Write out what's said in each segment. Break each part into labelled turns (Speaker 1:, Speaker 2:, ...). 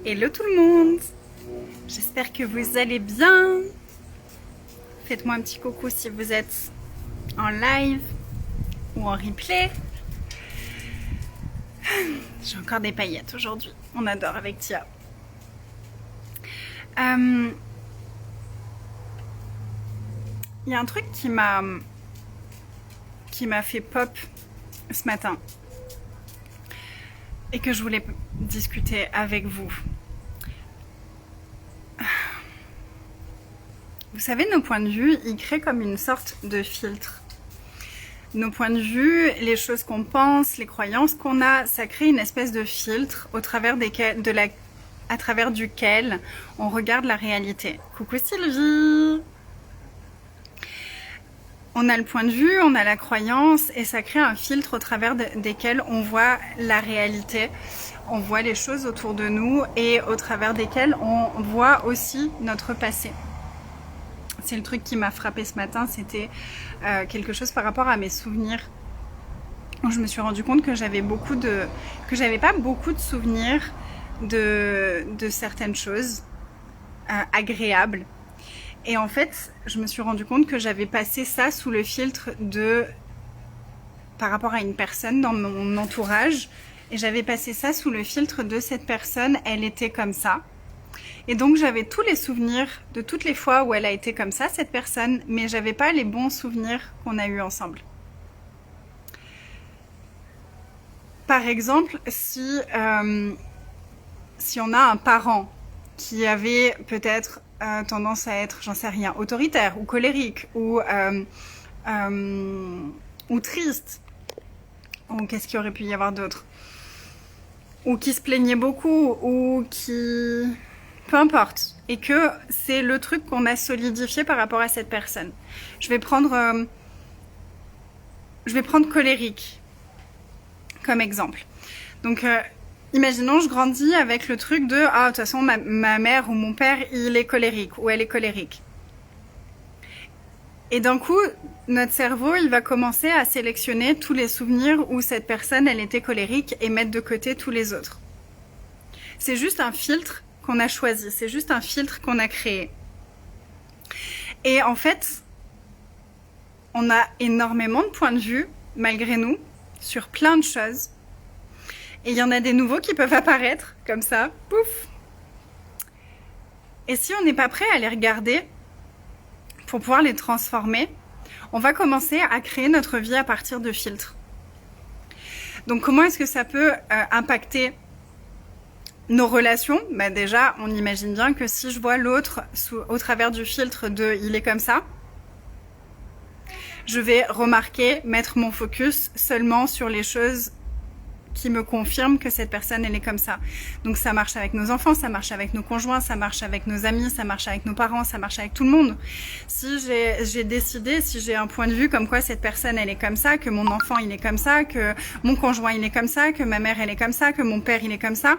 Speaker 1: Hello tout le monde, j'espère que vous allez bien. Faites-moi un petit coucou si vous êtes en live ou en replay. J'ai encore des paillettes aujourd'hui, on adore avec Tia. Il y a un truc qui m'a fait pop ce matin et que je voulais discuter avec vous. Vous savez, nos points de vue, ils créent comme une sorte de filtre. Nos points de vue, les choses qu'on pense, les croyances qu'on a, ça crée une espèce de filtre à travers duquel on regarde la réalité. Coucou Sylvie! On a le point de vue, on a la croyance et ça crée un filtre au travers desquels on voit la réalité, on voit les choses autour de nous et au travers desquels on voit aussi notre passé. C'est le truc qui m'a frappé ce matin, c'était quelque chose par rapport à mes souvenirs. Je me suis rendu compte que j'avais pas beaucoup de souvenirs de certaines choses agréables. Et en fait, je me suis rendu compte que j'avais passé ça sous le filtre par rapport à une personne dans mon entourage. Et j'avais passé ça sous le filtre de cette personne, elle était comme ça. Et donc j'avais tous les souvenirs de toutes les fois où elle a été comme ça, cette personne, mais j'avais pas les bons souvenirs qu'on a eus ensemble. Par exemple, si on a un parent qui avait peut-être tendance à être, j'en sais rien, autoritaire ou colérique ou triste, ou qu'est-ce qu'il aurait pu y avoir d'autre, ou qui se plaignait beaucoup, ou qui... peu importe, et que c'est le truc qu'on a solidifié par rapport à cette personne. Je vais prendre colérique comme exemple. Donc, imaginons, je grandis avec le truc de « Ah, de toute façon, ma mère ou mon père, il est colérique ou elle est colérique. » Et d'un coup, notre cerveau, il va commencer à sélectionner tous les souvenirs où cette personne, elle était colérique et mettre de côté tous les autres. C'est juste un filtre qu'on a choisi, c'est juste un filtre qu'on a créé. Et en fait, on a énormément de points de vue, malgré nous, sur plein de choses. Et il y en a des nouveaux qui peuvent apparaître, comme ça, pouf. Et si on n'est pas prêt à les regarder, pour pouvoir les transformer, on va commencer à créer notre vie à partir de filtres. Donc comment est-ce que ça peut impacter nos relations? Bah déjà, on imagine bien que si je vois l'autre au travers du filtre de « il est comme ça », je vais remarquer, mettre mon focus seulement sur les choses qui me confirment que cette personne, elle est comme ça. Donc ça marche avec nos enfants, ça marche avec nos conjoints, ça marche avec nos amis, ça marche avec nos parents, ça marche avec tout le monde. Si j'ai décidé, si j'ai un point de vue comme quoi cette personne, elle est comme ça, que mon enfant, il est comme ça, que mon conjoint, il est comme ça, que ma mère, elle est comme ça, que mon père, il est comme ça,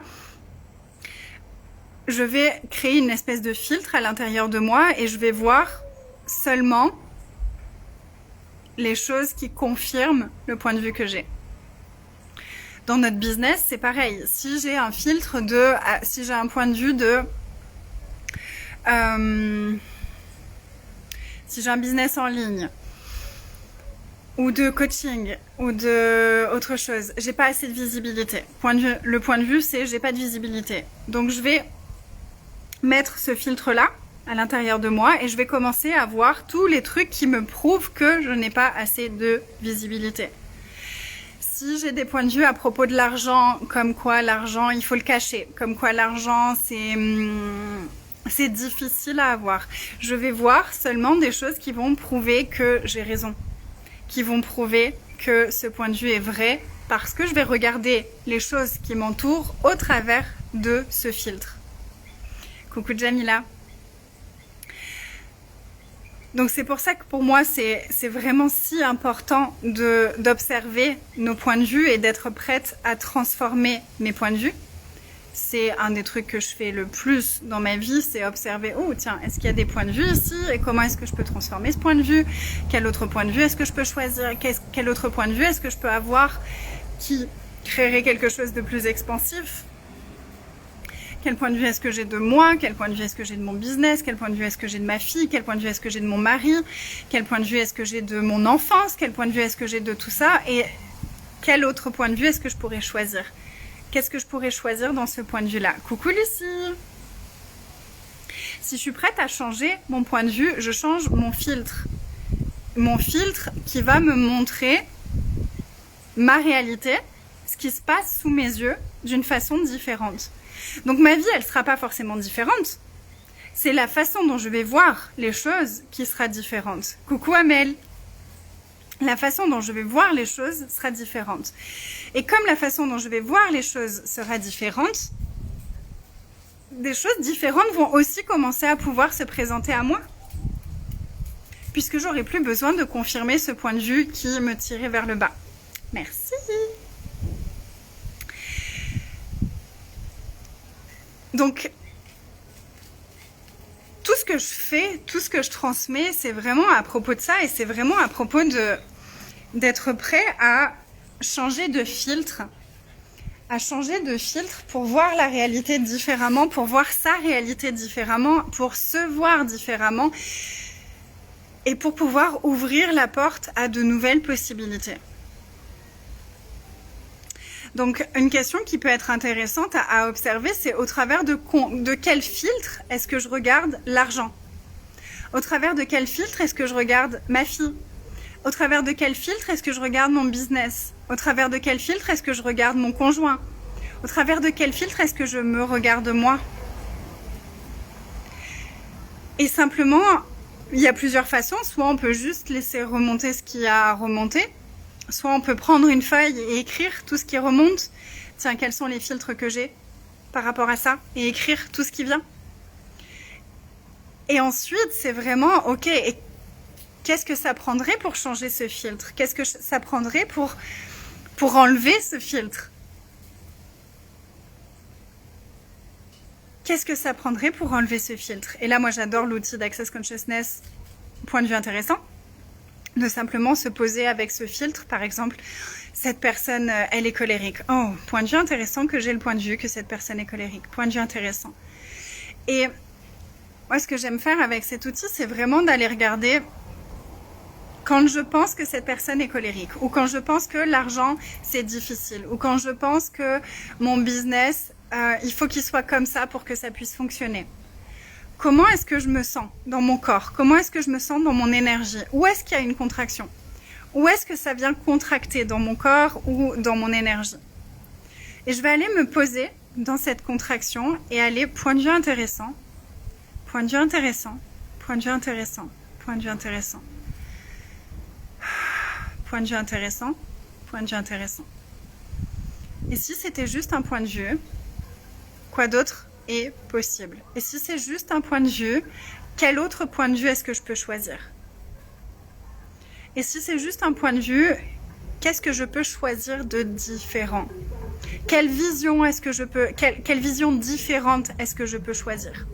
Speaker 1: je vais créer une espèce de filtre à l'intérieur de moi et je vais voir seulement les choses qui confirment le point de vue que j'ai. Dans notre business, c'est pareil. Si j'ai un filtre si j'ai un point de vue si j'ai un business en ligne, ou de coaching, ou de autre chose, j'ai pas assez de visibilité. Le point de vue, c'est j'ai pas de visibilité. Donc je vais mettre ce filtre-là à l'intérieur de moi et je vais commencer à voir tous les trucs qui me prouvent que je n'ai pas assez de visibilité. Si j'ai des points de vue à propos de l'argent, comme quoi l'argent, il faut le cacher, comme quoi l'argent, c'est difficile à avoir, je vais voir seulement des choses qui vont prouver que j'ai raison, qui vont prouver que ce point de vue est vrai, parce que je vais regarder les choses qui m'entourent au travers de ce filtre. Coucou Jamila. Donc c'est pour ça que pour moi c'est vraiment si important d'observer nos points de vue et d'être prête à transformer mes points de vue. C'est un des trucs que je fais le plus dans ma vie, c'est observer, oh tiens, est-ce qu'il y a des points de vue ici et comment est-ce que je peux transformer ce point de vue? Quel autre point de vue est-ce que je peux choisir? Quel autre point de vue est-ce que je peux avoir qui créerait quelque chose de plus expansif? Quel point de vue est-ce que j'ai de moi? Quel point de vue est-ce que j'ai de mon business? Quel point de vue est-ce que j'ai de ma fille? Quel point de vue est-ce que j'ai de mon mari? Quel point de vue est-ce que j'ai de mon enfance? Quel point de vue est-ce que j'ai de tout ça? Et quel autre point de vue est-ce que je pourrais choisir? Qu'est-ce que je pourrais choisir dans ce point de vue-là? Coucou Lucie! Si je suis prête à changer mon point de vue, je change mon filtre. Mon filtre qui va me montrer ma réalité, ce qui se passe sous mes yeux d'une façon différente. Donc ma vie, elle sera pas forcément différente. C'est la façon dont je vais voir les choses qui sera différente. Coucou Amel. La façon dont je vais voir les choses sera différente. Et comme la façon dont je vais voir les choses sera différente, des choses différentes vont aussi commencer à pouvoir se présenter à moi. Puisque j'aurai plus besoin de confirmer ce point de vue qui me tirait vers le bas. Merci. Donc, tout ce que je fais, tout ce que je transmets, c'est vraiment à propos de ça et c'est vraiment à propos d'être prêt à changer de filtre. À changer de filtre pour voir la réalité différemment, pour voir sa réalité différemment, pour se voir différemment et pour pouvoir ouvrir la porte à de nouvelles possibilités. Donc, une question qui peut être intéressante à observer, c'est au travers de quel filtre est-ce que je regarde l'argent? Au travers de quel filtre est-ce que je regarde ma fille? Au travers de quel filtre est-ce que je regarde mon business? Au travers de quel filtre est-ce que je regarde mon conjoint? Au travers de quel filtre est-ce que je me regarde moi? Et simplement, il y a plusieurs façons. Soit on peut juste laisser remonter ce qui a remonté. Soit on peut prendre une feuille et écrire tout ce qui remonte. Tiens, quels sont les filtres que j'ai par rapport à ça? Et écrire tout ce qui vient. Et ensuite, c'est vraiment, ok, et qu'est-ce que ça prendrait pour changer ce filtre? Qu'est-ce que ça prendrait pour enlever ce filtre? Qu'est-ce que ça prendrait pour enlever ce filtre? Et là, moi, j'adore l'outil d'Access Consciousness, point de vue intéressant. De simplement se poser avec ce filtre, par exemple, cette personne, elle est colérique. Oh, point de vue intéressant que j'ai le point de vue que cette personne est colérique. Point de vue intéressant. Et moi, ce que j'aime faire avec cet outil, c'est vraiment d'aller regarder quand je pense que cette personne est colérique, ou quand je pense que l'argent, c'est difficile, ou quand je pense que mon business, il faut qu'il soit comme ça pour que ça puisse fonctionner. Comment est-ce que je me sens dans mon corps? Comment est-ce que je me sens dans mon énergie? Où est-ce qu'il y a une contraction? Où est-ce que ça vient contracter dans mon corps ou dans mon énergie? Et je vais aller me poser dans cette contraction et aller point de vue intéressant, point de vue intéressant, point de vue intéressant, point de vue intéressant, point de vue intéressant, point de vue intéressant. Et si c'était juste un point de vue, quoi d'autre est possible? Et si c'est juste un point de vue, quel autre point de vue est-ce que je peux choisir? Et si c'est juste un point de vue, qu'est-ce que je peux choisir de différent? Quelle vision est-ce que je peux, quelle vision différente est-ce que je peux choisir?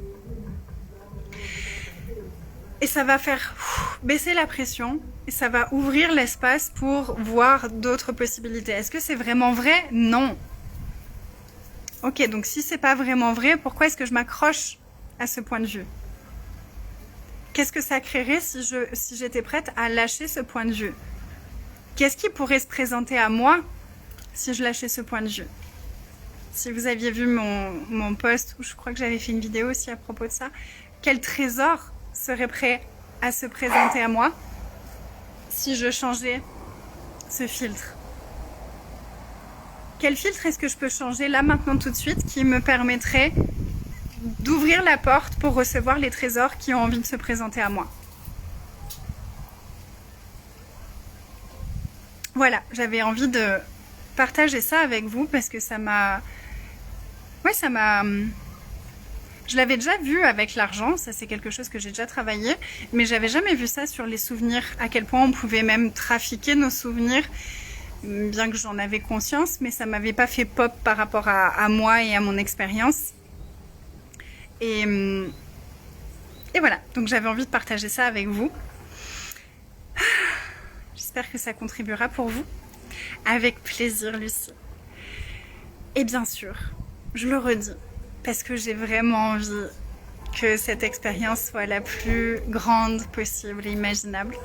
Speaker 1: Et ça va faire baisser la pression et ça va ouvrir l'espace pour voir d'autres possibilités. Est-ce que c'est vraiment vrai? Non. Ok, donc si c'est pas vraiment vrai, pourquoi est-ce que je m'accroche à ce point de vue? Qu'est-ce que ça créerait si j'étais prête à lâcher ce point de vue? Qu'est-ce qui pourrait se présenter à moi si je lâchais ce point de vue? Si vous aviez vu mon post, où je crois que j'avais fait une vidéo aussi à propos de ça, quel trésor serait prêt à se présenter à moi si je changeais ce filtre? Quel filtre est-ce que je peux changer là, maintenant, tout de suite, qui me permettrait d'ouvrir la porte pour recevoir les trésors qui ont envie de se présenter à moi? Voilà, j'avais envie de partager ça avec vous parce que ça m'a... Ouais, ça m'a... Je l'avais déjà vu avec l'argent, ça c'est quelque chose que j'ai déjà travaillé, mais j'avais jamais vu ça sur les souvenirs, à quel point on pouvait même trafiquer nos souvenirs, bien que j'en avais conscience, mais ça m'avait pas fait pop par rapport à moi et à mon expérience. Et voilà, donc j'avais envie de partager ça avec vous. J'espère que ça contribuera pour vous. Avec plaisir, Lucie. Et bien sûr, je le redis, parce que j'ai vraiment envie que cette expérience soit la plus grande possible et imaginable.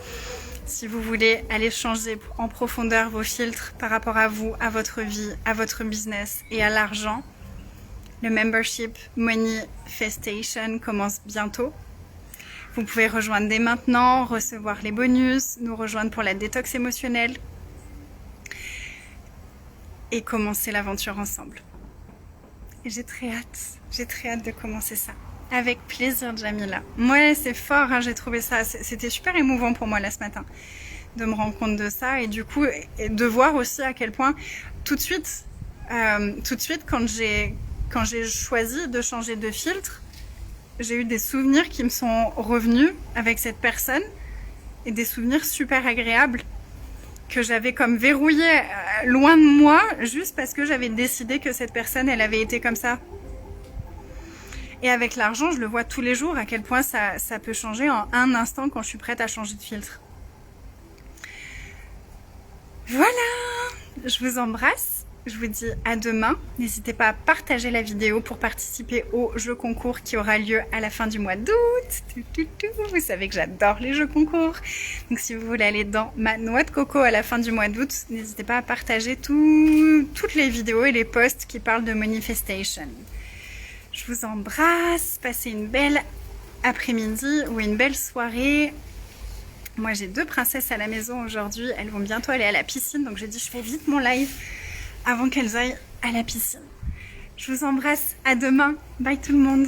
Speaker 1: Si vous voulez aller changer en profondeur vos filtres par rapport à vous, à votre vie, à votre business et à l'argent, le membership Moneyfestation commence bientôt. Vous pouvez rejoindre dès maintenant, recevoir les bonus, nous rejoindre pour la détox émotionnelle et commencer l'aventure ensemble. Et j'ai très hâte de commencer ça. Avec plaisir, Jamila. Moi, c'est fort, hein, j'ai trouvé ça, c'était super émouvant pour moi là ce matin, de me rendre compte de ça et du coup, et de voir aussi à quel point, tout de suite, quand j'ai choisi de changer de filtre, j'ai eu des souvenirs qui me sont revenus avec cette personne et des souvenirs super agréables que j'avais comme verrouillés loin de moi juste parce que j'avais décidé que cette personne, elle avait été comme ça. Et avec l'argent, je le vois tous les jours à quel point ça peut changer en un instant quand je suis prête à changer de filtre. Voilà, je vous embrasse, je vous dis à demain. N'hésitez pas à partager la vidéo pour participer au jeu concours qui aura lieu à la fin du mois d'août. Vous savez que j'adore les jeux concours. Donc si vous voulez aller dans ma noix de coco à la fin du mois d'août, n'hésitez pas à partager toutes les vidéos et les posts qui parlent de Moneyfestation. Je vous embrasse, passez une belle après-midi ou une belle soirée. Moi, j'ai 2 princesses à la maison aujourd'hui. Elles vont bientôt aller à la piscine. Donc, j'ai dit, je fais vite mon live avant qu'elles aillent à la piscine. Je vous embrasse. À demain. Bye tout le monde.